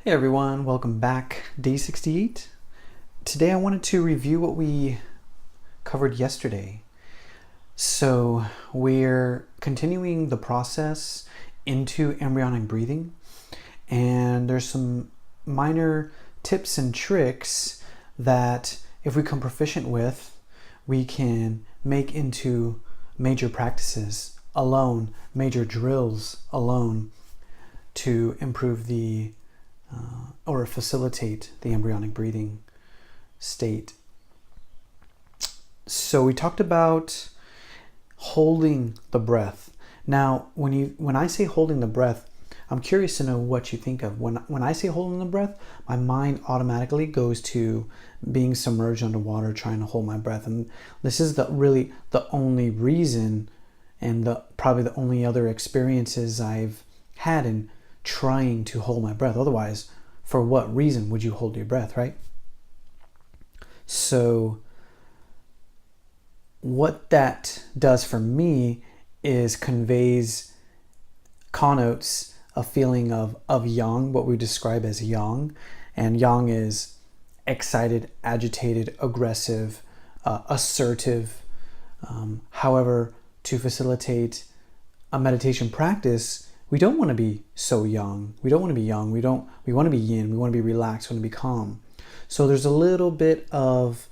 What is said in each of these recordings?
Hey everyone, welcome back. Day 68. Today I wanted to review what we covered yesterday. So we're continuing the process into embryonic breathing, and there's some minor tips and tricks that if we become proficient with, we can make into major practices alone, major drills alone to improve the or facilitate the embryonic breathing state. So we talked about holding the breath. Now, when I say holding the breath, I'm curious to know what you think of. When I say holding the breath, my mind automatically goes to being submerged underwater, trying to hold my breath. And this is really the only reason, and probably the only other experiences I've had in trying to hold my breath. Otherwise, for what reason would you hold your breath, right? So what that does for me is connotes a feeling of yang, what we describe as yang. And yang is excited, agitated, aggressive, assertive. However, to facilitate a meditation practice, we don't want to be so young. We don't want to be young. We want to be yin. We want to be relaxed. We want to be calm. So there's a little bit of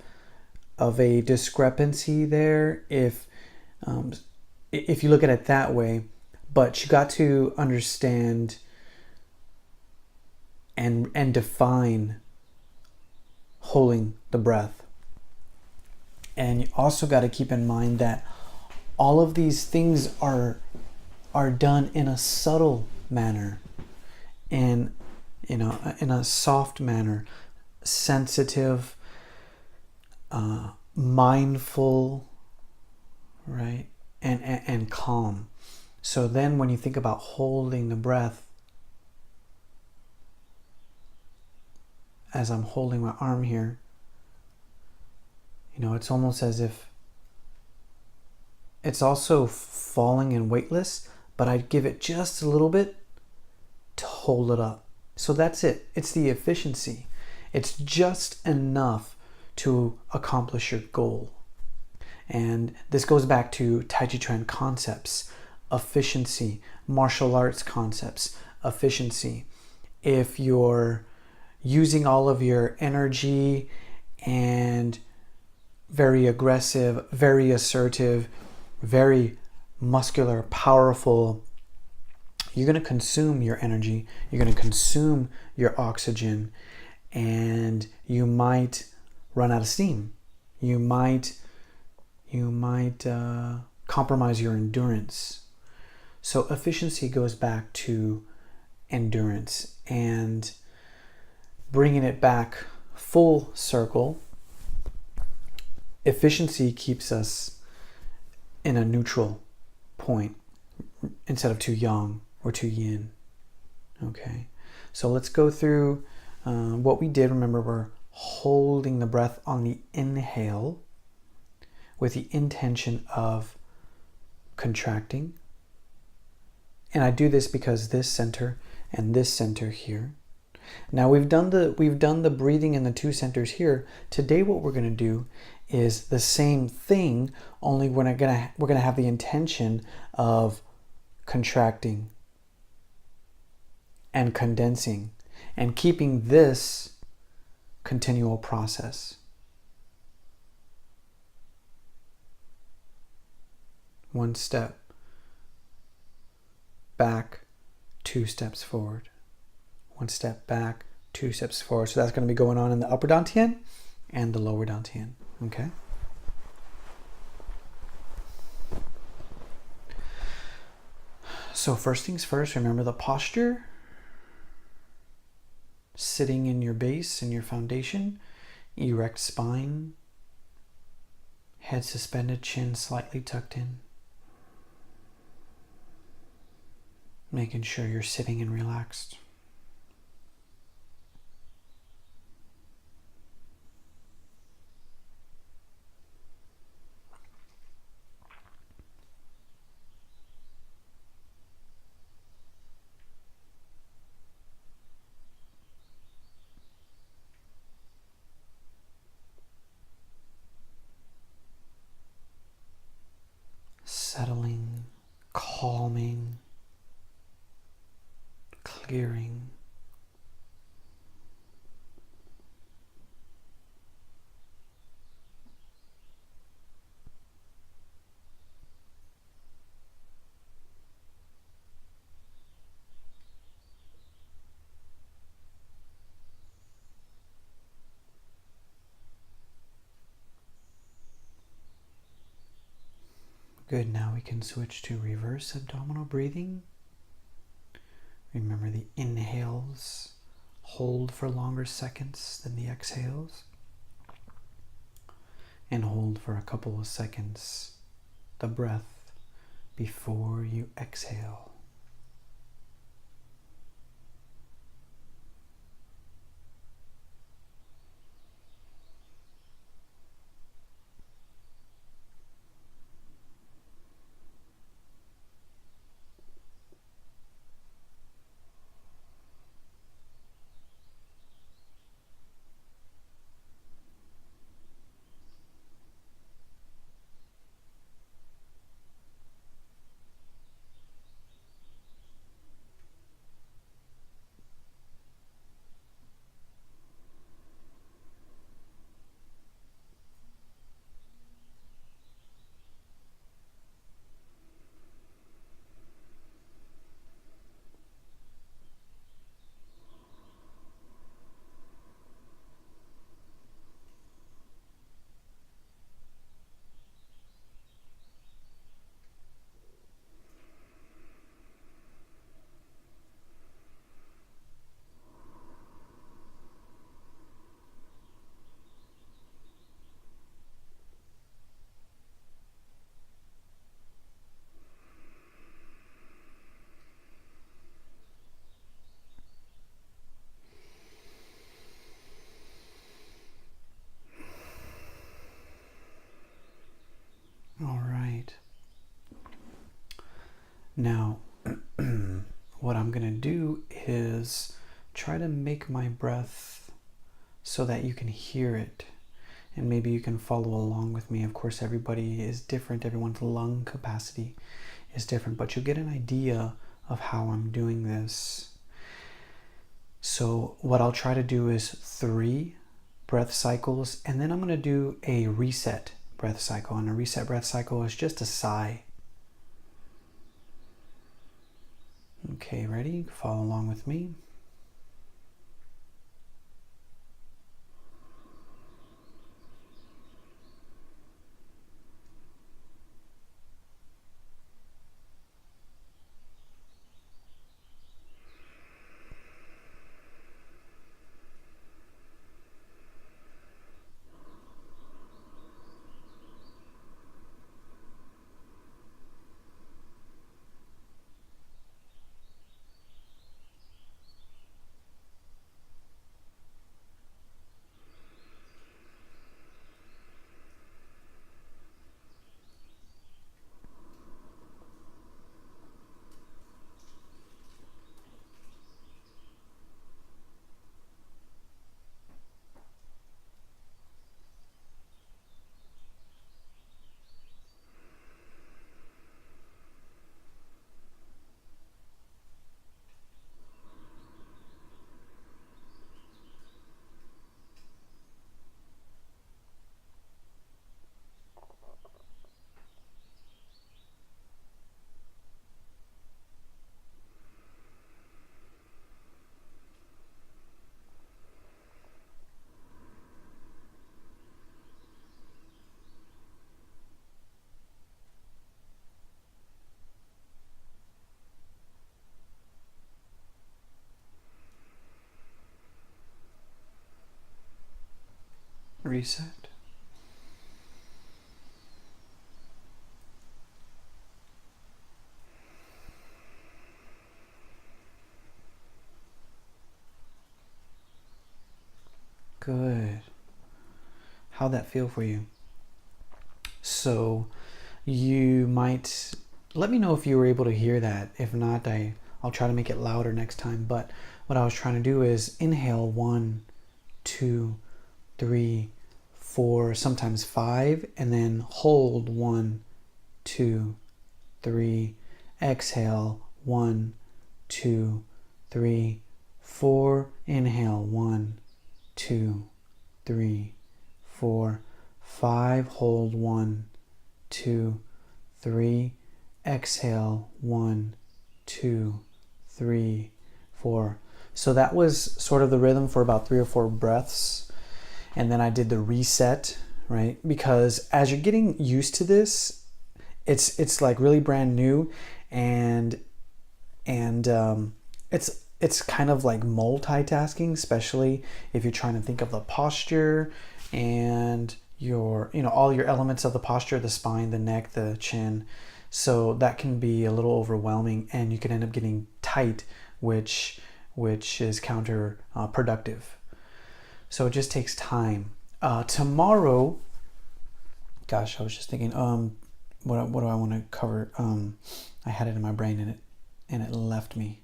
a discrepancy there if you look at it that way. But you got to understand and define holding the breath. And you also got to keep in mind that all of these things are done in a subtle manner, in a soft manner, sensitive, mindful, right, and calm. So then when you think about holding the breath, as I'm holding my arm here, it's almost as if it's also falling and weightless, but I'd give it just a little bit to hold it up. So that's it. It's the efficiency. It's just enough to accomplish your goal. And this goes back to Tai Chi Chuan concepts, efficiency, martial arts concepts, efficiency. If you're using all of your energy and very aggressive, very assertive, very muscular, powerful, you're going to consume your energy, you're going to consume your oxygen, and you might run out of steam. You might compromise your endurance. So efficiency goes back to endurance, and bringing it back full circle, efficiency keeps us in a neutral point instead of too yang or too yin. Okay, so let's go through what we did. Remember, we're holding the breath on the inhale with the intention of contracting. And I do this because this center and this center here. Now we've done the breathing in the two centers here. Today what we're going to do is the same thing, only we're going to have the intention of contracting and condensing and keeping this continual process. One step back, 2 steps forward. One step back, 2 steps forward. So that's going to be going on in the upper dantian and the lower dantian. Okay. So first things first, remember the posture. Sitting in your base, in your foundation, erect spine, head suspended, chin slightly tucked in. Making sure you're sitting and relaxed. disappearing. Good, now we can switch to reverse abdominal breathing. Remember the inhales hold for longer seconds than the exhales. And hold for a couple of seconds the breath before you exhale. All right. Now, what I'm going to do is try to make my breath so that you can hear it. And maybe you can follow along with me. Of course, everybody is different. Everyone's lung capacity is different, but you'll get an idea of how I'm doing this. So what I'll try to do is 3 breath cycles, and then I'm going to do a reset breath cycle. And a reset breath cycle is just a sigh. Okay, ready? Follow along with me. Reset. Good. How'd that feel for you? So you might let me know if you were able to hear that. If not, I'll try to make it louder next time. But what I was trying to do is inhale 1, 2, 3, 4, sometimes 5, and then hold 1, 2, 3. Exhale 1, 2, 3, 4. Inhale, 1, 2, 3, 4, 5. Hold, 1, 2, 3. Exhale, 1, 2, 3, 4. So that was sort of the rhythm for about 3 or 4 breaths. And then I did the reset, right? Because as you're getting used to this, it's like really brand new, and it's kind of like multitasking, especially if you're trying to think of the posture and your, all your elements of the posture, the spine, the neck, the chin. So that can be a little overwhelming, and you can end up getting tight, which is counterproductive. So it just takes time. Tomorrow, gosh, I was just thinking, what do I want to cover? I had it in my brain and it left me.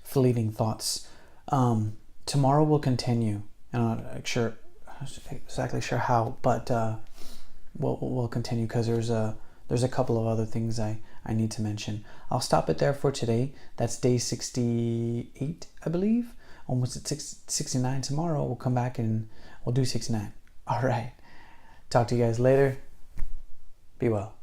Fleeting thoughts. Tomorrow we'll continue. I'm not exactly sure how, but we'll continue, because there's a couple of other things I need to mention. I'll stop it there for today. That's day 68, I believe. Almost at 69. Tomorrow we'll come back and we'll do 69. All right. Talk to you guys later. Be well.